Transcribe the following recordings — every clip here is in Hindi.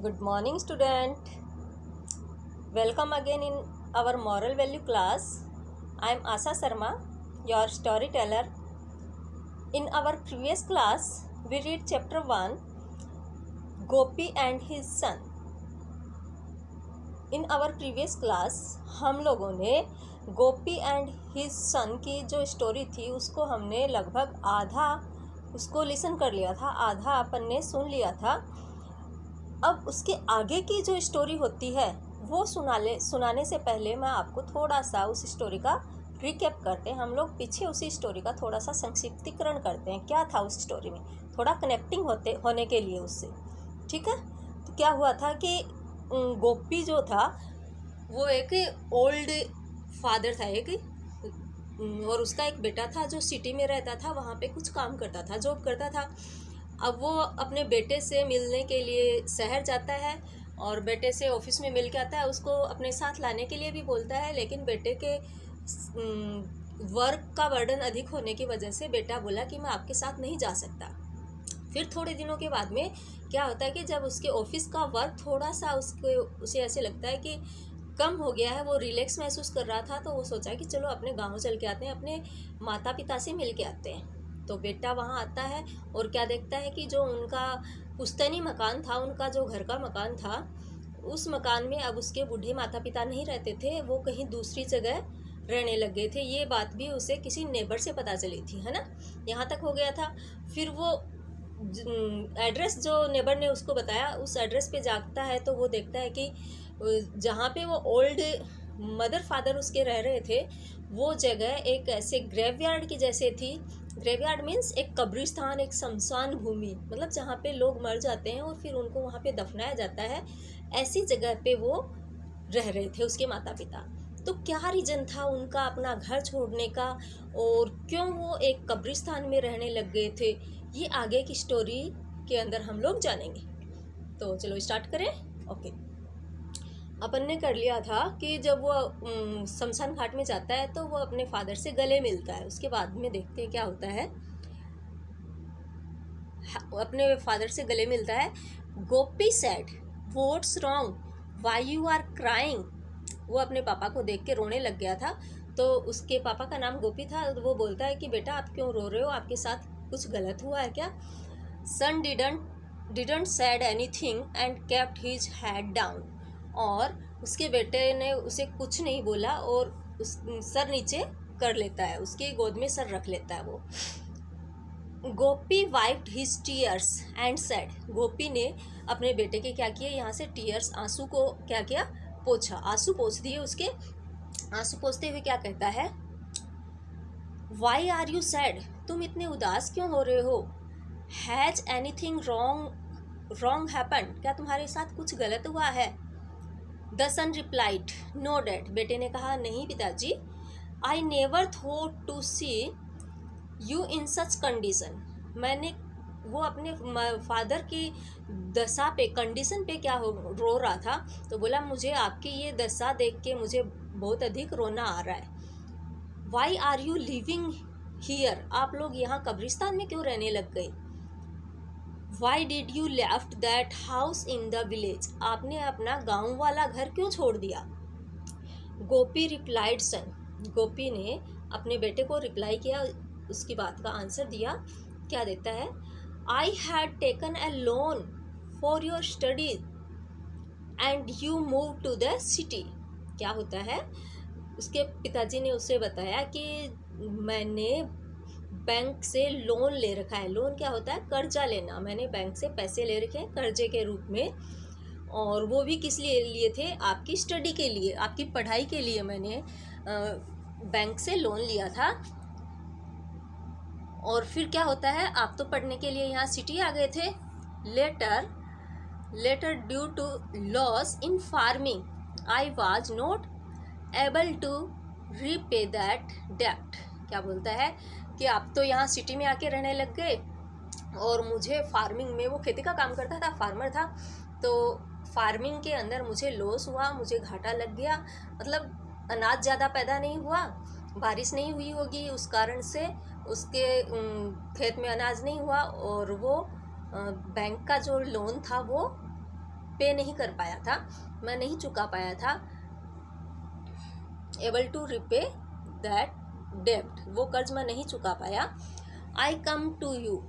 Good morning, student. Welcome again in our moral value class. I am Asa Sharma, your storyteller. In our previous class, we read chapter 1, Gopi and his son. In our previous class, हम लोगों ने गोपी एंड हिज सन की जो स्टोरी थी उसको हमने लगभग आधा उसको लिसन कर लिया था, आधा अपन ने सुन लिया था। अब उसके आगे की जो स्टोरी होती है वो सुनाने से पहले मैं आपको थोड़ा सा उस स्टोरी का रिकैप करते हैं। हम लोग पीछे उसी स्टोरी का थोड़ा सा संक्षिप्तीकरण करते हैं, क्या था उस स्टोरी में, थोड़ा कनेक्टिंग होने के लिए उससे। ठीक है, तो क्या हुआ था कि गोपी जो था वो एक ओल्ड फादर था एक, और उसका एक बेटा था जो सिटी में रहता था, वहाँ पे कुछ काम करता था, जॉब करता था। अब वो अपने बेटे से मिलने के लिए शहर जाता है और बेटे से ऑफिस में मिल के आता है, उसको अपने साथ लाने के लिए भी बोलता है, लेकिन बेटे के वर्क का बर्डन अधिक होने की वजह से बेटा बोला कि मैं आपके साथ नहीं जा सकता। फिर थोड़े दिनों के बाद में क्या होता है कि जब उसके ऑफिस का वर्क थोड़ा सा उसे ऐसे लगता है कि कम हो गया है, वो रिलैक्स महसूस कर रहा था, तो वो सोचा कि चलो अपने गांव चल के आते हैं, अपने माता पिता से मिल के आते हैं। तो बेटा वहाँ आता है और क्या देखता है कि जो उनका पुश्तैनी मकान था, उनका जो घर का मकान था, उस मकान में अब उसके बूढ़े माता पिता नहीं रहते थे, वो कहीं दूसरी जगह रहने लग गए थे। ये बात भी उसे किसी नेबर से पता चली थी, है ना, यहाँ तक हो गया था। फिर वो एड्रेस जो नेबर ने उसको बताया, उस एड्रेस पे जाता है तो वो देखता है कि जहाँ पे वो ओल्ड मदर फादर उसके रह रहे थे, वो जगह एक ऐसे ग्रेवयार्ड की जैसे थी। ग्रेवयार्ड मीन्स एक कब्रिस्तान, एक शमशान भूमि, मतलब जहाँ पे लोग मर जाते हैं और फिर उनको वहाँ पे दफनाया जाता है, ऐसी जगह पे वो रह रहे थे उसके माता पिता। तो क्या रीज़न था उनका अपना घर छोड़ने का, और क्यों वो एक कब्रिस्तान में रहने लग गए थे, ये आगे की स्टोरी के अंदर हम लोग जानेंगे। तो चलो स्टार्ट करें। ओके, अपन ने कर लिया था कि जब वो शमशान घाट में जाता है तो वो अपने फादर से गले मिलता है। उसके बाद में देखते हैं क्या होता है। अपने फादर से गले मिलता है। Gopi said, what's wrong, why you are crying. वो अपने पापा को देख के रोने लग गया था। तो उसके पापा का नाम गोपी था। तो वो बोलता है कि बेटा आप क्यों रो रहे हो, आपके साथ कुछ गलत हुआ है क्या। Son didn't said anything and kept his head down. और उसके बेटे ने उसे कुछ नहीं बोला और उस सर नीचे कर लेता है, उसकी गोद में सर रख लेता है वो। Gopi wiped his tears and said, Gopi ने अपने बेटे के क्या किए, यहाँ से टीयर्स, आंसू को क्या किया, पोछा, आंसू पोछ दिए उसके। आंसू पोछते हुए क्या कहता है, वाई आर यू सैड, तुम इतने उदास क्यों हो रहे हो। हैज एनीथिंग रॉन्ग हैपन, क्या तुम्हारे साथ कुछ गलत हुआ है। The son replied, no dad, बेटे ने कहा नहीं पिताजी। I never thought to see you in such condition, मैंने वो अपने फादर की दशा पे, कंडीशन पे क्या रो रहा था, तो बोला मुझे आपकी ये दशा देख के मुझे बहुत अधिक रोना आ रहा है। Why are you living here, आप लोग यहाँ कब्रिस्तान में क्यों रहने लग गए। Why did you left that house in the village, आपने अपना गाँव वाला घर क्यों छोड़ दिया। गोपी रिप्लाइड सन, गोपी ने अपने बेटे को रिप्लाई किया, उसकी बात का आंसर दिया। क्या देता है, I had taken a loan for your study and you move to the city. क्या होता है, उसके पिताजी ने उसे बताया कि मैंने बैंक से लोन ले रखा है। लोन क्या होता है, कर्जा लेना, मैंने बैंक से पैसे ले रखे हैं कर्जे के रूप में, और वो भी किस लिए लिए थे, आपकी स्टडी के लिए, आपकी पढ़ाई के लिए मैंने बैंक से लोन लिया था। और फिर क्या होता है, आप तो पढ़ने के लिए यहाँ सिटी आ गए थे। Later due to loss in farming I was not able to repay that डेप्ट। क्या बोलता है कि आप तो यहाँ सिटी में आके रहने लग गए, और मुझे फार्मिंग में, वो खेती का काम करता था, फार्मर था, तो फार्मिंग के अंदर मुझे लॉस हुआ, मुझे घाटा लग गया, मतलब अनाज ज़्यादा पैदा नहीं हुआ, बारिश नहीं हुई होगी, उस कारण से उसके खेत में अनाज नहीं हुआ, और वो बैंक का जो लोन था वो पे नहीं कर पाया था, मैं नहीं चुका पाया था, एबल टू रिपे दैट डेब्ट, वो कर्ज मैं नहीं चुका पाया। आई कम टू यू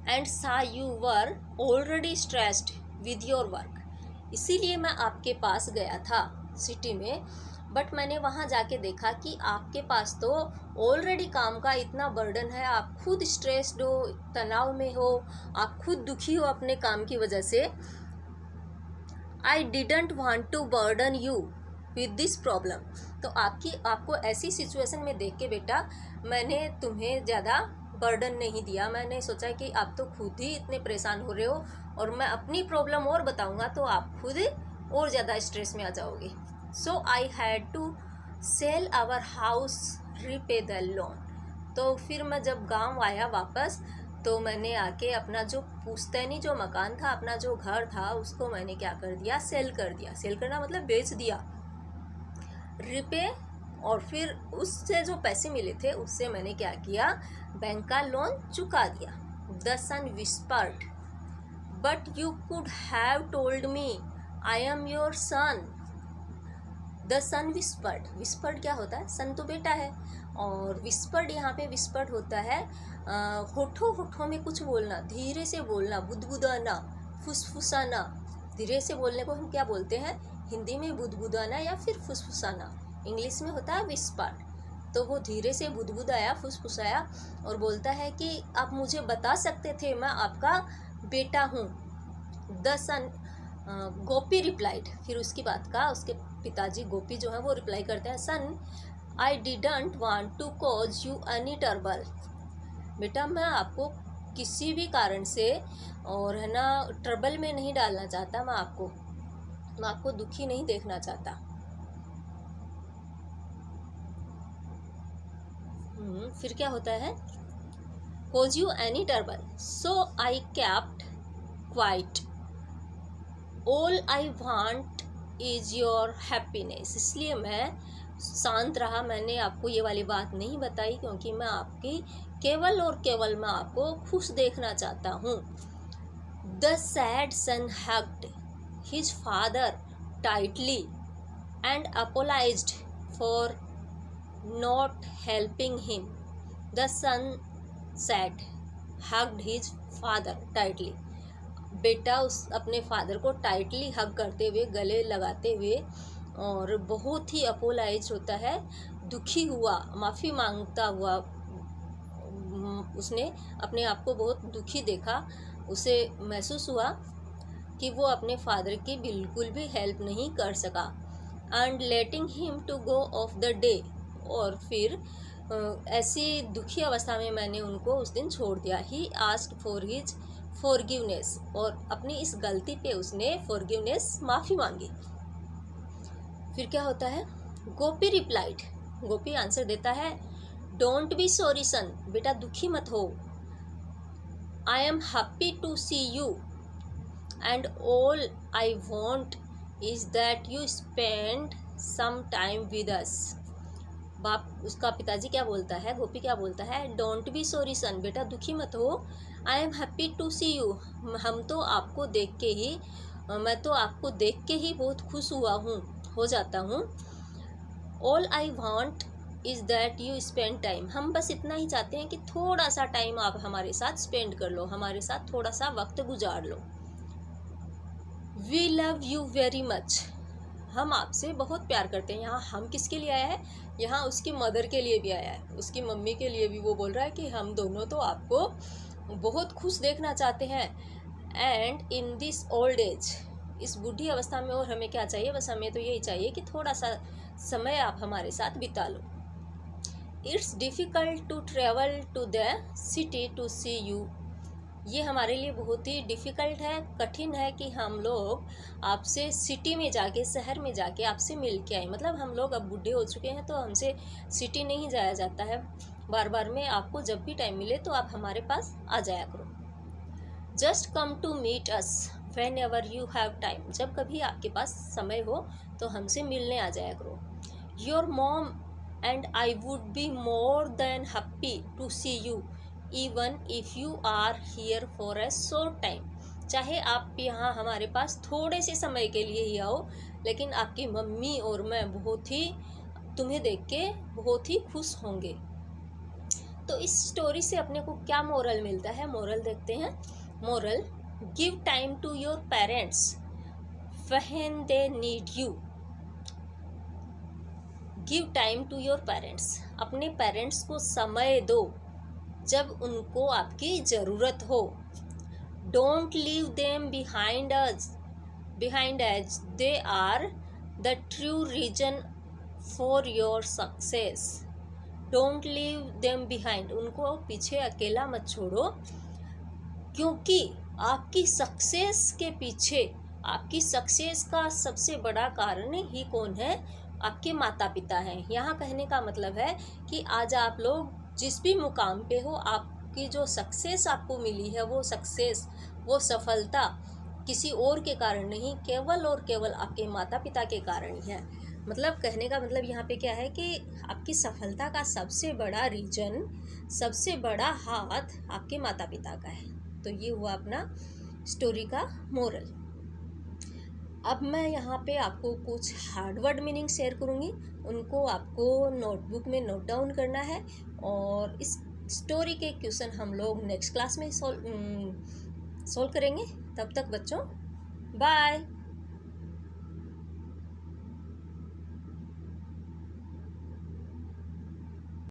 एंड सा you were already stressed with your work, इसीलिए मैं आपके पास गया था सिटी में, बट मैंने वहाँ जाके देखा कि आपके पास तो ऑलरेडी काम का इतना बर्डन है, आप खुद स्ट्रेस्ड हो, तनाव में हो, आप खुद दुखी हो अपने काम की वजह से। I didn't want to burden you with this problem, तो आपको ऐसी सिचुएशन में देख के बेटा मैंने तुम्हें ज़्यादा बर्डन नहीं दिया। मैंने सोचा कि आप तो खुद ही इतने परेशान हो रहे हो और मैं अपनी प्रॉब्लम और बताऊंगा तो आप खुद और ज़्यादा स्ट्रेस में आ जाओगे। So I had to sell our house repay the loan, तो फिर मैं जब गांव आया वापस तो मैंने आके अपना जो पुश्तैनी जो मकान था, अपना जो घर था, उसको मैंने क्या कर दिया, सेल कर दिया। सेल करना मतलब बेच दिया। रिपे, और फिर उससे जो पैसे मिले थे उससे मैंने क्या किया, बैंक का लोन चुका दिया। The son whispered but you could have told me I am your son. The son whispered, whispered क्या होता है, सन तो बेटा है, और विस्पर्ड यहाँ पे विस्पर्ड होता है होठों होठों में कुछ बोलना, धीरे से बोलना, बुदबुदाना, फुसफुसाना। धीरे से बोलने को हम क्या बोलते हैं हिंदी में, बुदबुदाना या फिर फुसफुसाना। इंग्लिश में होता है विस्पर्ड। तो वो धीरे से बुदबुदाया, फुसफुसाया और बोलता है कि आप मुझे बता सकते थे मैं आपका बेटा हूँ। द सन गोपी रिप्लाइड, फिर उसकी बात का उसके पिताजी गोपी जो है वो रिप्लाई करते हैं, son I didn't want to cause you any trouble. बेटा मैं आपको किसी भी कारण से और है ना ट्रबल में नहीं डालना चाहता, मैं आपको दुखी नहीं देखना चाहता। फिर क्या होता है, cause you any trouble, so I kept quite, all I want is your happiness. इसलिए मैं शांत रहा, मैंने आपको ये वाली बात नहीं बताई क्योंकि मैं आपकी केवल और केवल मैं आपको खुश देखना चाहता हूँ। The sad son hugged his father tightly and apologised for not helping him. The son sad hugged his father tightly, बेटा उस अपने फादर को टाइटली हग करते हुए, गले लगाते हुए और बहुत ही अपोलाइज होता है, दुखी हुआ, माफ़ी मांगता हुआ, उसने अपने आप को बहुत दुखी देखा। उसे महसूस हुआ कि वो अपने फादर की बिल्कुल भी हेल्प नहीं कर सका। And letting him to go off the day, और फिर ऐसी दुखी अवस्था में मैंने उनको उस दिन छोड़ दिया। He asked for his forgiveness, और अपनी इस गलती पे उसने फॉरगिवनेस, माफ़ी मांगी। फिर क्या होता है, गोपी रिप्लाइड, गोपी आंसर देता है, डोंट बी सॉरी सन, बेटा दुखी मत हो। I am happy to see you and all I want is that you spend some time with us. बाप उसका पिताजी क्या बोलता है, गोपी क्या बोलता है, डोंट बी सॉरी सन, बेटा दुखी मत हो। I am happy to see you, मैं तो आपको देख के ही बहुत खुश हो जाता हूँ। All I want is that you spend time, हम बस इतना ही चाहते हैं कि थोड़ा सा टाइम आप हमारे साथ स्पेंड कर लो, हमारे साथ थोड़ा सा वक्त गुजार लो। We love you very much, हम आपसे बहुत प्यार करते हैं। यहाँ हम किसके लिए आया है, यहाँ उसकी मदर के लिए भी आया है, उसकी मम्मी के लिए भी वो बोल रहा है कि हम दोनों तो आपको बहुत खुश देखना चाहते हैं। And in this old age, इस बूढ़ी अवस्था में और हमें क्या चाहिए, बस हमें तो यही चाहिए कि थोड़ा सा समय आप हमारे साथ बिता लो। It's difficult to travel to the city to see you, ये हमारे लिए बहुत ही डिफ़िकल्ट है, कठिन है कि हम लोग आपसे सिटी में जाके, शहर में जाके आपसे मिल के आए। मतलब हम लोग अब बूढ़े हो चुके हैं तो हमसे सिटी नहीं जाया जाता है बार बार में। आपको जब भी टाइम मिले तो आप हमारे पास आ जाया करो। Just come to meet us whenever you have time, जब कभी आपके पास समय हो तो हमसे मिलने आ जाया करो। Your mom and I would be more than happy to see you even if you are here for a short time, चाहे आप यहाँ हमारे पास थोड़े से समय के लिए ही आओ, लेकिन आपकी मम्मी और मैं तुम्हें देख के बहुत ही खुश होंगे। तो इस स्टोरी से अपने को क्या मोरल मिलता है, मोरल देखते हैं। Moral, give time to your parents when they need you. Give time to your parents, अपने पेरेंट्स को समय दो जब उनको आपकी ज़रूरत हो। Don't leave them behind as they are the true reason for your success. Don't leave them behind, उनको पीछे अकेला मत छोड़ो, क्योंकि आपकी सक्सेस के पीछे, आपकी सक्सेस का सबसे बड़ा कारण ही कौन है, आपके माता पिता हैं। यहाँ कहने का मतलब है कि आज आप लोग जिस भी मुकाम पे हो, आपकी जो सक्सेस आपको मिली है, वो सक्सेस, वो सफलता किसी और के कारण नहीं, केवल और केवल आपके माता पिता के कारण ही है। मतलब कहने का मतलब यहाँ पे क्या है कि आपकी सफलता का सबसे बड़ा रीजन, सबसे बड़ा हाथ आपके माता पिता का है। तो ये हुआ अपना स्टोरी का मोरल। अब मैं यहाँ पे आपको कुछ हार्ड वर्ड मीनिंग शेयर करूँगी, उनको आपको नोटबुक में नोट डाउन करना है, और इस स्टोरी के क्वेश्चन हम लोग नेक्स्ट क्लास में सॉल्व करेंगे। तब तक बच्चों, बाय।